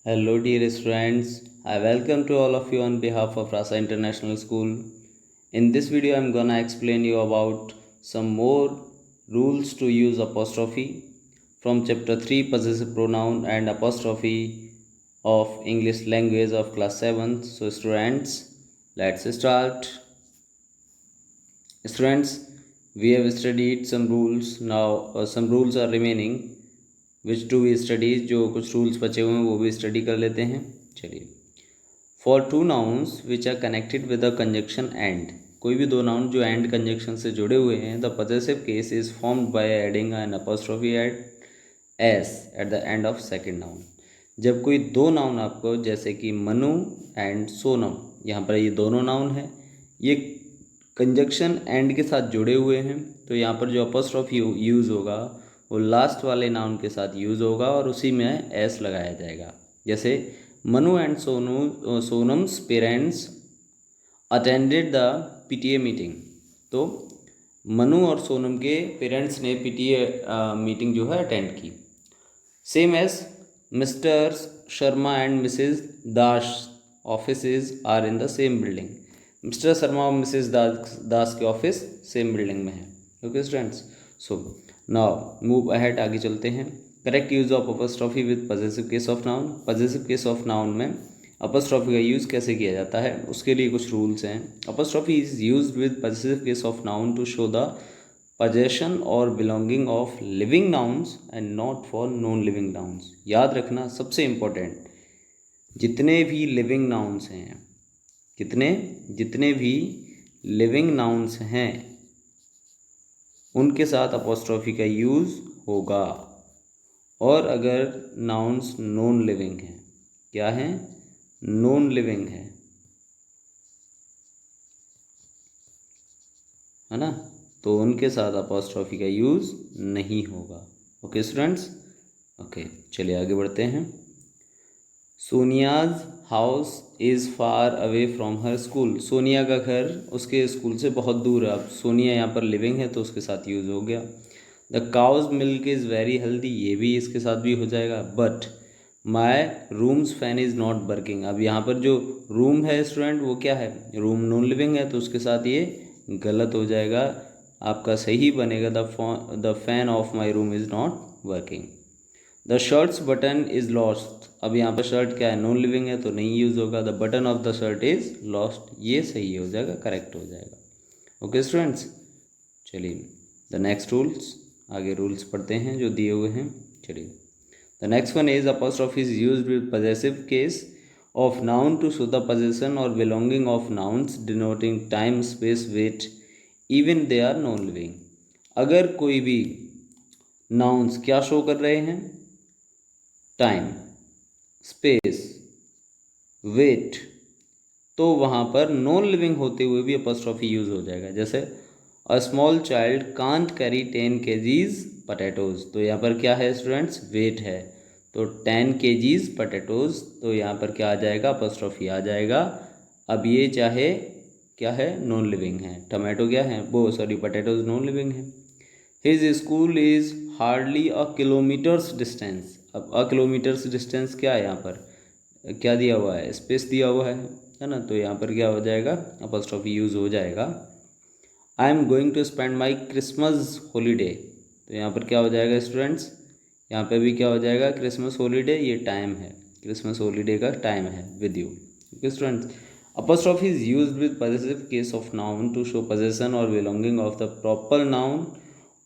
Hello, dear students. I welcome to all of you on behalf of Rasa International School. In this video, I'm gonna explain you about some more rules to use apostrophe from chapter 3 possessive pronoun and apostrophe of English language of class 7. So, students, let's start. Students, we have studied some rules. Now, some rules are remaining. Which to we studies जो कुछ rules बचे हुए हैं वो भी study कर लेते हैं। चलिए, for two nouns which are connected with the conjunction and, कोई भी दो नाउन जो एंड कंजक्शन से जुड़े हुए हैं, the possessive case is formed by adding an apostrophe at S at the end of second noun. जब कोई दो नाउन आपको, जैसे कि मनु एंड सोनम, यहाँ पर ये दोनों नाउन हैं, ये कंजक्शन एंड के साथ जुड़े हुए हैं, तो यहाँ पर जो अपॉस्ट्रोफी यूज़ होगा वो लास्ट वाले नाउन के साथ यूज़ होगा और उसी में एस लगाया जाएगा। जैसे Manu and Sonam's parents attended the PTA meeting, तो मनु और सोनम के पेरेंट्स ने पीटीए मीटिंग जो है अटेंड की। Same as Mr Sharma and Mrs Das offices are in the same building. Mr Sharma और मिसेस दास के ऑफिस सेम बिल्डिंग में है। Okay students, so now move ahead, आगे चलते हैं। Correct use of apostrophe with possessive case of noun. Possessive case of noun में apostrophe का use कैसे किया जाता है, उसके लिए कुछ रूल्स हैं। Apostrophe is used with possessive case of noun to show the possession और belonging of living nouns and not for non living nouns. याद रखना, सबसे इम्पोर्टेंट, जितने भी लिविंग नाउन्स हैं, जितने भी लिविंग नाउन्स हैं, उनके साथ अपॉस्ट्रोफी का यूज़ होगा। और अगर नाउन्स नॉन लिविंग हैं, क्या हैं, नॉन लिविंग है ना, तो उनके साथ अपॉस्ट्रोफी का यूज़ नहीं होगा। ओके स्टूडेंट्स, ओके चलिए आगे बढ़ते हैं। सोनियाज house is far away from her school. Sonia का घर उसके स्कूल से बहुत दूर है। अब सोनिया यहाँ पर लिविंग है तो उसके साथ यूज़ हो गया। The cow's milk is very healthy, ये भी इसके साथ भी हो जाएगा। But my room's fan is not working. अब यहाँ पर जो रूम है स्टूडेंट, वो क्या है, रूम नॉन लिविंग है, तो उसके साथ ये गलत हो जाएगा। आपका सही बनेगा the fan of my room is not working. The shirts button is lost. अब यहाँ पर शर्ट क्या है, नॉन लिविंग है, तो नहीं यूज़ होगा। The button of the shirt is lost, ये सही हो जाएगा, करेक्ट हो जाएगा। ओके स्टूडेंट्स, चलिए द नेक्स्ट रूल्स, आगे रूल्स पढ़ते हैं जो दिए हुए हैं। चलिए, the next one is apostrophe is used with possessive case of noun to show the possession or belonging of nouns denoting time space weight even they are non living. अगर कोई भी नाउन्स क्या शो कर रहे हैं, time, space, wait, तो वहाँ पर नॉन लिविंग होते हुए भी अपॉस्ट्रोफी यूज़ हो जाएगा। जैसे a small child can't carry 10 kgs potatoes, तो यहाँ पर क्या है स्टूडेंट्स, वेट है, तो 10 kgs पटेटोज़, तो यहाँ पर क्या आ जाएगा, अपॉस्ट्रोफी आ जाएगा। अब ये चाहे क्या है, नॉन लिविंग है, टमाटो क्या है, वो सॉरी पटेटोज़ नॉन लिविंग है। His school is hardly a kilometres distance. अब अ किलोमीटर्स डिस्टेंस क्या है, यहाँ पर क्या दिया हुआ है, स्पेस दिया हुआ है ना, तो यहाँ पर क्या हो जाएगा, अपॉस्ट्रोफी यूज़ हो जाएगा। I am going to spend my Christmas holiday, तो यहाँ पर क्या हो जाएगा स्टूडेंट्स, यहाँ पे भी क्या हो जाएगा, क्रिसमस हॉलीडे, ये टाइम है, क्रिसमस हॉलीडे का टाइम है with you. Okay students, apostrophe is used with possessive case of noun to show possession or belonging of the proper noun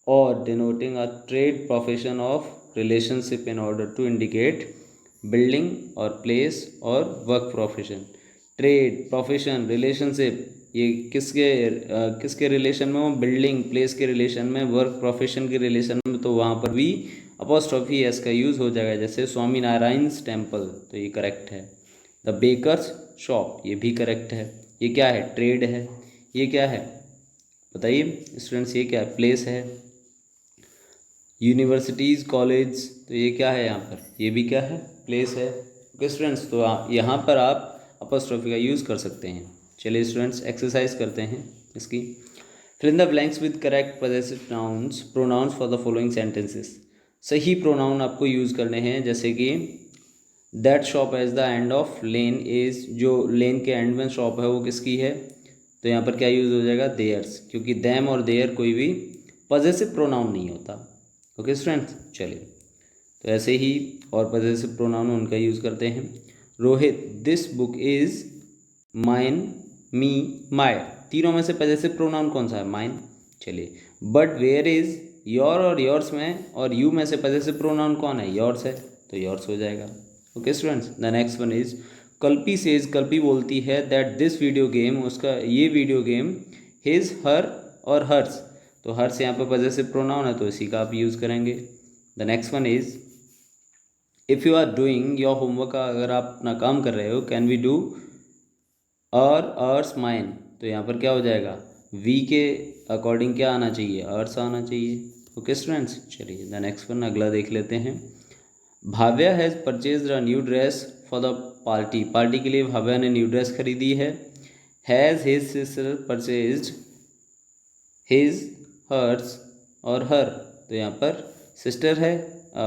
or denoting a trade, profession of relationship in order to indicate building or place or work profession. Trade, profession, relationship, ये किसके relation में हो, building, place के relation में, work profession के relation में, तो वहाँ पर भी अपॉस्ट्रोफी एस का यूज़ हो जाएगा। जैसे स्वामी नारायण's टेम्पल, तो ये करेक्ट है। द बेकर्स शॉप, ये भी करेक्ट है। ये क्या है, ट्रेड है। ये क्या है बताइए स्टूडेंट्स, ये क्या है, प्लेस है। यूनिवर्सिटीज़, कॉलेज, तो ये क्या है, यहाँ पर ये भी क्या है, प्लेस है। ओके स्टूडेंट्स, तो यहाँ पर आप अपॉस्ट्रोफी का यूज़ कर सकते हैं। चलिए स्टूडेंट्स, एक्सरसाइज करते हैं इसकी। Fill in the blanks with correct possessive nouns pronouns for the following sentences. सही प्रोनाउन आपको यूज़ करने हैं, जैसे कि that shop as the end of lane is, जो लेन के एंड में शॉप है वो किसकी है, तो यहाँ पर क्या यूज़ हो जाएगा, देयर्स, क्योंकि देम और देयर कोई भी पॉजेसिव प्रोनाउन नहीं होता। ओके स्टूडेंट्स, चलिए तो ऐसे ही और पॉजेसिव प्रोनाउन उनका यूज़ करते हैं। Rohit, this book is mine, me, my, तीनों में से पॉजेसिव प्रोनाउन कौन सा है, माइन। चलिए, बट वेयर इज़, योर और योर्स में और यू में से पॉजेसिव प्रोनाउन कौन है, योर्स है, तो योर्स हो जाएगा। Okay students, the next one is Kalpi says, Kalpi बोलती है दैट दिस वीडियो गेम, उसका ये वीडियो गेम, हिज, हर और हर्स, तो हर्स यहाँ पर पॉजेसिव प्रोनाउन है तो इसी का आप यूज़ करेंगे। The next one is if you are doing your homework, अगर आप अपना काम कर रहे हो, कैन वी डू और अर्स माइन, तो यहाँ पर क्या हो जाएगा, वी के अकॉर्डिंग क्या आना चाहिए, अर्स आना चाहिए। ओके स्टूडेंट्स, चलिए द नेक्स्ट वन अगला देख लेते हैं। Bhavya has purchase a new dress for the party, party के लिए भाव्या ने न्यू ड्रेस खरीदी है। Has his sister purchased his, hers और हर, तो यहाँ पर सिस्टर है,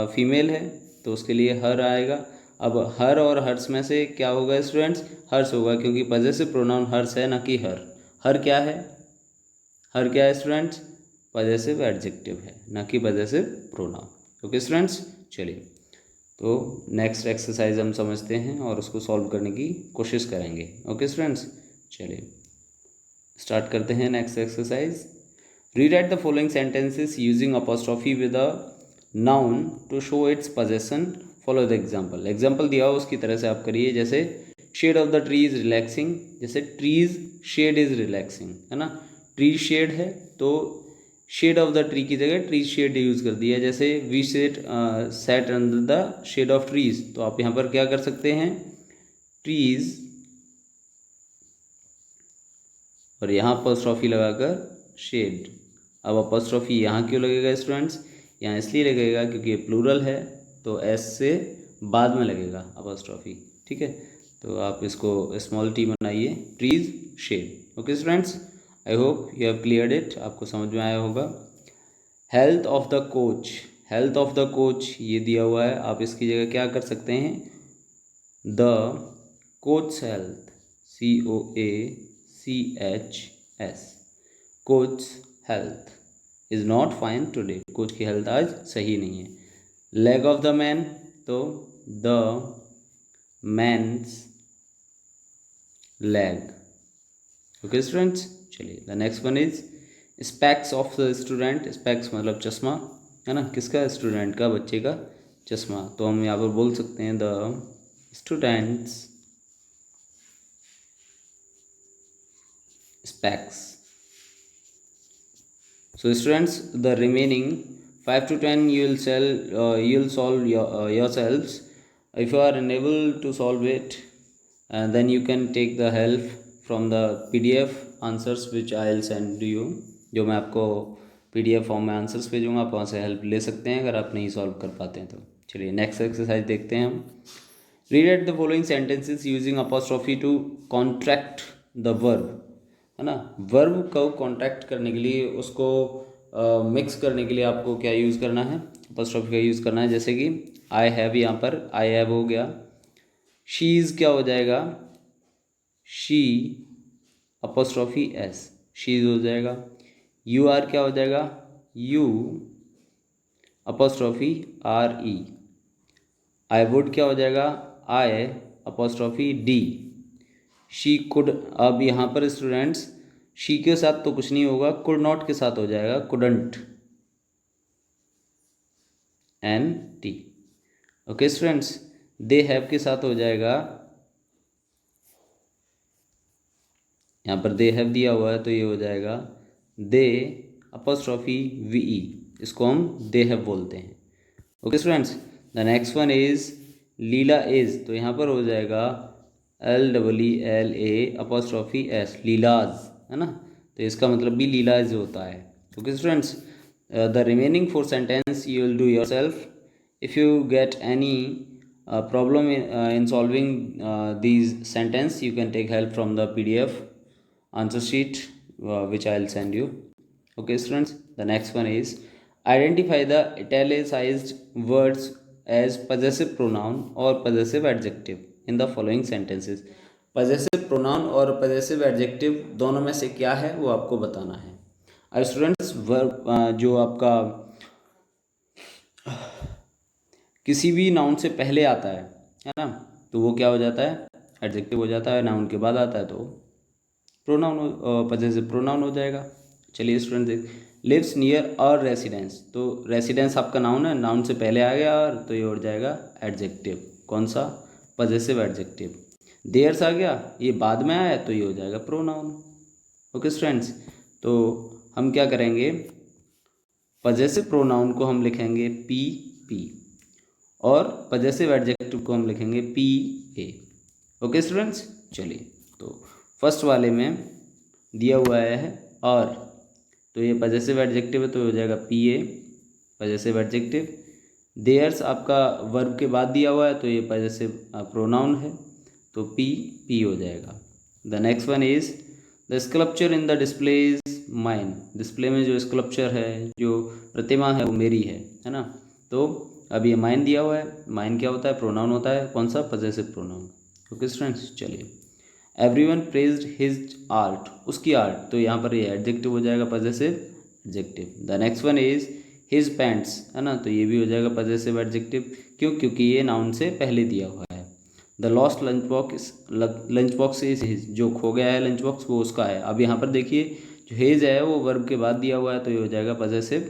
फीमेल है, तो उसके लिए हर आएगा। अब हर और हर्स में से क्या होगा स्टूडेंट्स, हर्स होगा, क्योंकि पॉजेसिव प्रोनाउन हर्स है ना कि हर। हर क्या है, हर क्या है स्टूडेंट्स, पॉजेसिव एडजेक्टिव है ना कि पॉजेसिव प्रोनाउन। ओके स्टूडेंट्स, चलिए तो नेक्स्ट एक्सरसाइज हम समझते हैं और उसको सॉल्व करने की कोशिश करेंगे। ओके स्टूडेंट्स, चलिए स्टार्ट करते हैं next exercise. Rewrite the following sentences using apostrophe with a noun to show its possession, follow the example, example दिया हो उसकी तरह से आप करिए। जैसे shade of the tree is relaxing, जैसे ट्रीज शेड इज रिलैक्सिंग, है ना, ट्री शेड है तो शेड ऑफ द ट्री की जगह ट्री शेड यूज़ कर दिया। जैसे we set under the shade of trees, तो आप यहाँ पर क्या कर सकते हैं, ट्रीज और यहाँ अपॉस्ट्रॉफी लगाकर शेड। अब अपॉस्ट्रॉफी यहाँ क्यों लगेगा स्टूडेंट्स, यहाँ इसलिए लगेगा क्योंकि ये प्लूरल है तो एस से बाद में लगेगा अपॉस्ट्रॉफी, ठीक है। तो आप इसको स्मॉल टी बनाइए, tree's shade. Okay students, I hope you have cleared it, आपको समझ में आया होगा। Health of the coach, health of the coach ये दिया हुआ है, आप इसकी जगह क्या कर सकते हैं, the coach health, COACHS, coach health is not fine today, coach की हेल्थ आज सही नहीं है। लेग ऑफ द मैन, तो the man's leg. Okay students, चलिए the next one is specs of the student, specs मतलब चश्मा, है ना, किसका, स्टूडेंट का, बच्चे का चश्मा, तो हम यहाँ पर बोल सकते हैं the students specs. So students, the remaining 5 to 10 you'll solve yourselves. If you are unable to solve it, then you can take the help from the PDF answers which I'll send to you. जो मैं आपको PDF form में answers भेजूँगा, आप वहाँ से help ले सकते हैं अगर आप नहीं सॉल्व कर पाते हैं तो। चलिए नेक्स्ट एक्सरसाइज देखते हैं हम। Read the following sentences using apostrophe to contract the verb, है ना, वर्ब को कॉन्ट्रैक्ट करने के लिए, उसको मिक्स करने के लिए आपको क्या यूज़ करना है, अपॉस्ट्रॉफी का यूज़ करना है। जैसे कि आई हैव, यहाँ पर आई हैव हो गया, शीज़ क्या हो जाएगा, शी अपॉस्ट्रॉफी एस, शीज़ हो जाएगा। यू आर क्या हो जाएगा, you apostrophe R E. I would क्या हो जाएगा, आई अपॉस्ट्रॉफी डी। शी कुड, अब यहाँ पर स्टूडेंट्स शी के साथ तो कुछ नहीं होगा, कुड नॉट के साथ हो जाएगा, couldn't, NT। Okay students, they have के साथ हो जाएगा, यहाँ पर दे हैव दिया हुआ है तो ये हो जाएगा दे अपॉस्ट्रॉफी VE, इसको हम दे हैव बोलते हैं। Okay students, the next one is Leela is, तो यहाँ पर हो जाएगा LEELA अपॉस्ट्रॉफी S, लीलाज, है ना, तो इसका मतलब भी लीलाज होता है। Okay students, the remaining 4 sentence you will do your self. If you get any problem in solving these sentence, you can take help from the PDF answer sheet which I'll send you. Okay students, the next one is identify the italicized words as possessive pronoun और possessive adjective in the following sentences। possessive pronoun और possessive adjective दोनों में से क्या है वो आपको बताना है। अब स्टूडेंट्स वर्ब जो आपका किसी भी नाउन से पहले आता है ना, तो वो क्या हो जाता है, एडजेक्टिव हो जाता है। नाउन के बाद आता है तो प्रोनाउन पजेसिव प्रोनाउन हो जाएगा। चलिए स्टूडेंट देख, लिव्स नियर और रेसिडेंस, तो रेसिडेंस आपका नाउन है, नाउन से पहले आ गया और तो ये हो जाएगा एडजेक्टिव। कौन सा, पजेसिव एडजेक्टिव। देयर्स आ गया, ये बाद में आया तो ये हो जाएगा प्रोनाउन। ओके स्टूडेंट्स, तो हम क्या करेंगे, पजेसिव प्रोनाउन को हम लिखेंगे पी पी और पजेसिव एडजेक्टिव को हम लिखेंगे पी ए। ओके स्टूडेंट्स, चलिए तो फर्स्ट वाले में दिया हुआ है और, तो ये पजेसिव एडजेक्टिव है तो हो जाएगा P A possessive adjective. Theirs आपका वर्ब के बाद दिया हुआ है तो ये पजेसिव प्रोनाउन है तो पी पी हो जाएगा। The next one is the sculpture in the display is mine. Display में जो स्कल्पचर है, जो प्रतिमा है वो मेरी है ना। तो अब ये माइन दिया हुआ है, माइन क्या होता है, प्रोनाउन होता है। कौन सा, पजेसिव प्रोनाउन। ओके स्टूडेंट्स, चलिए एवरीवन प्रेज्ड हिज आर्ट, उसकी आर्ट, तो यहाँ पर ये एडजेक्टिव हो जाएगा possessive adjective. The next one is his pants, है ना, तो ये भी हो जाएगा पजेसिव एडजेक्टिव। क्यों, क्योंकि ये नाउन से पहले दिया हुआ है। The lost lunch box is his, जो खो गया है लंच बॉक्स वो उसका है। अब यहाँ पर देखिए जो हिज है वो वर्ब के बाद दिया हुआ है तो ये हो जाएगा possessive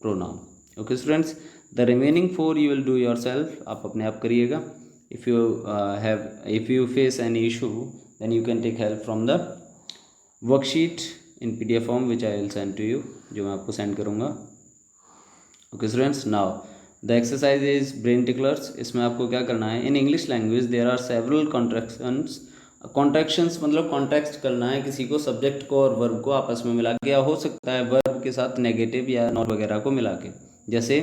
pronoun. Okay students, the remaining 4 you will do your self, आप अपने आप करिएगा। If you face any issue then you can take help from the worksheet in PDF form which I will send to you, जो मैं आपको send करूँगा। Okay students, now the exercise is brain ticklers. इसमें आपको क्या करना है, in English language there are several contractions. Contractions मतलब कॉन्टेक्स्ट करना है किसी को, सब्जेक्ट को और वर्ब को आपस में मिला के, या हो सकता है वर्ब के साथ नेगेटिव या नॉट वगैरह को मिला के। जैसे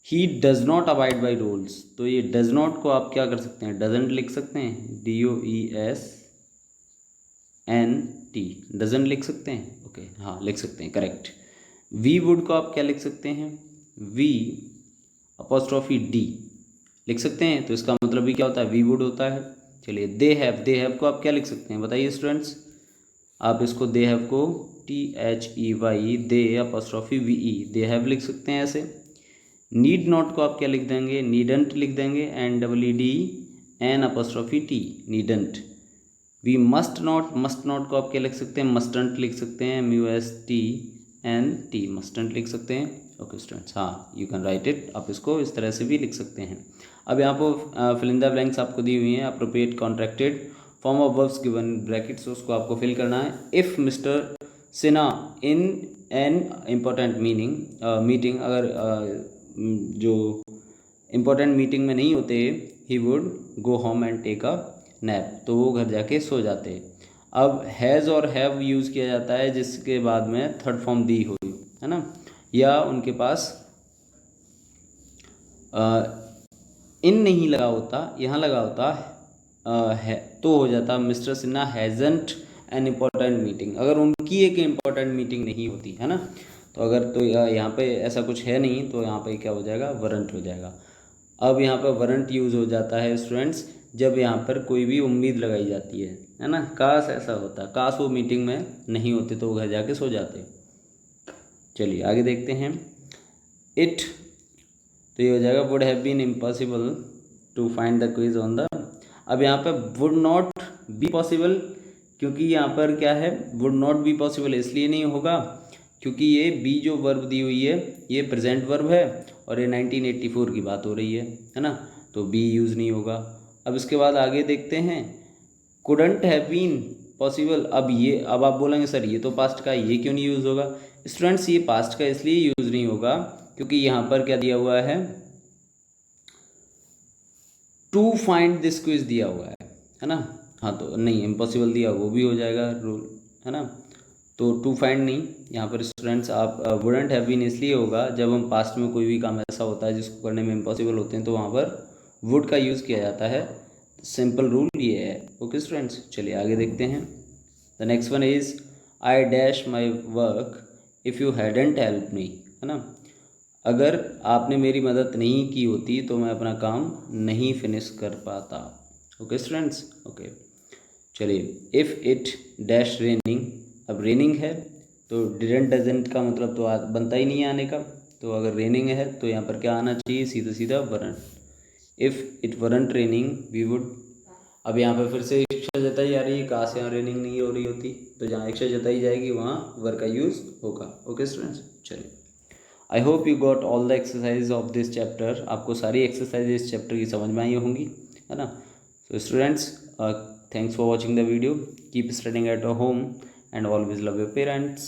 he does not abide by rules, तो ये डज नॉट को आप क्या कर सकते हैं, डजेंट लिख सकते हैं, DOESNT, डजेंट लिख सकते हैं। ओके हाँ लिख सकते हैं, करेक्ट। वी वुड को आप क्या लिख सकते हैं, V'D लिख सकते हैं, तो इसका मतलब भी क्या होता है, वी वुड होता है। चलिए दे हैव को आप क्या लिख सकते हैं, बताइए स्टूडेंट्स। आप इसको दे हैव को THEY दे दे हैव लिख सकते हैं ऐसे। नीड नॉट को आप क्या लिख देंगे, नीडंट लिख देंगे, NEEDN'T needn't. We must not को आप क्या लिख सकते हैं, मस्टंट लिख सकते हैं, MUSTNT मस्टंट लिख सकते हैं। ओके स्टूडेंट्स, हाँ यू कैन राइट इट, आप इसको इस तरह से भी लिख सकते हैं। अब यहाँ पर फिल इन द ब्लैंक्स आपको दी हुई हैं, appropriate contracted form of verbs given brackets, उसको आपको फिल करना है। If Mr Sinha in an important meeting, अगर जो इम्पोर्टेंट मीटिंग में नहीं होते, he would go home and take a nap, तो वो घर जाके सो जाते। अब हैज़ और हैव यूज़ किया जाता है जिसके बाद में थर्ड फॉर्म दी हुई है ना, या उनके पास इन नहीं लगा होता, यहाँ लगा होता है, तो हो जाता mister Sinha hasn't an important meeting, अगर उनकी एक इम्पॉर्टेंट मीटिंग नहीं होती है ना। तो अगर तो यहाँ पे ऐसा कुछ है नहीं तो यहाँ पे क्या हो जाएगा, वरंट हो जाएगा। अब यहाँ पर वरंट यूज़ हो जाता है स्टूडेंट्स जब यहाँ पर कोई भी उम्मीद लगाई जाती है ना। काश ऐसा होता, काश वो मीटिंग में नहीं होते तो वो घर जाके सो जाते। चलिए आगे देखते हैं। इट, तो ये हो जाएगा would have been impossible to find the quiz on the. अब यहाँ पे वुड नॉट बी पॉसिबल, क्योंकि यहाँ पर क्या है, वुड नॉट बी पॉसिबल इसलिए नहीं होगा क्योंकि ये बी जो वर्ब दी हुई है ये प्रेजेंट वर्ब है और ये 1984 की बात हो रही है ना, तो बी यूज़ नहीं होगा। अब इसके बाद आगे देखते हैं, कुडंट हैव बीन पॉसिबल। अब आप बोलेंगे सर ये तो पास्ट का है, ये क्यों नहीं यूज़ होगा। स्टूडेंट्स ये पास्ट का इसलिए यूज़ नहीं होगा क्योंकि यहाँ पर क्या दिया हुआ है, टू फाइंड दिस क्विज दिया हुआ है ना। हाँ तो नहीं, इम्पॉसिबल दिया वो भी हो जाएगा रूल, है ना। तो टू फाइंड नहीं, यहाँ पर स्टूडेंट्स आप वुडंट हैव बीन इसलिए होगा जब हम पास्ट में कोई भी काम ऐसा होता है जिसको करने में इम्पॉसिबल होते हैं तो वहाँ पर वुड का यूज़ किया जाता है। सिंपल रूल ये है। ओके स्टूडेंट्स, चलिए आगे देखते हैं। The next one is I dash my work if you hadn't help me, है ना। अगर आपने मेरी मदद नहीं की होती तो मैं अपना काम नहीं फिनिश कर पाता। ओके स्टूडेंट्स, ओके चलिए। इफ़ इट डैश रेनिंग, अब रेनिंग है तो डिडंट डजेंट का मतलब तो बनता ही नहीं है आने का। तो अगर रेनिंग है तो यहाँ पर क्या आना चाहिए, सीधा सीधा weren't. If it weren't raining we would, अब यहाँ पर फिर से इच्छा जताई जा रही है, कहाँ से यहाँ रेनिंग नहीं हो रही होती, तो जहाँ इच्छा जताई जाएगी वहाँ वर का यूज़ होगा। ओके स्टूडेंट्स, चलिए। आई hope you got all the exercise of this chapter, आपको सारी एक्सरसाइज इस चैप्टर की समझ में आई होंगी, है ना। So students, thanks for watching the video, keep studying at your home and always love your parents.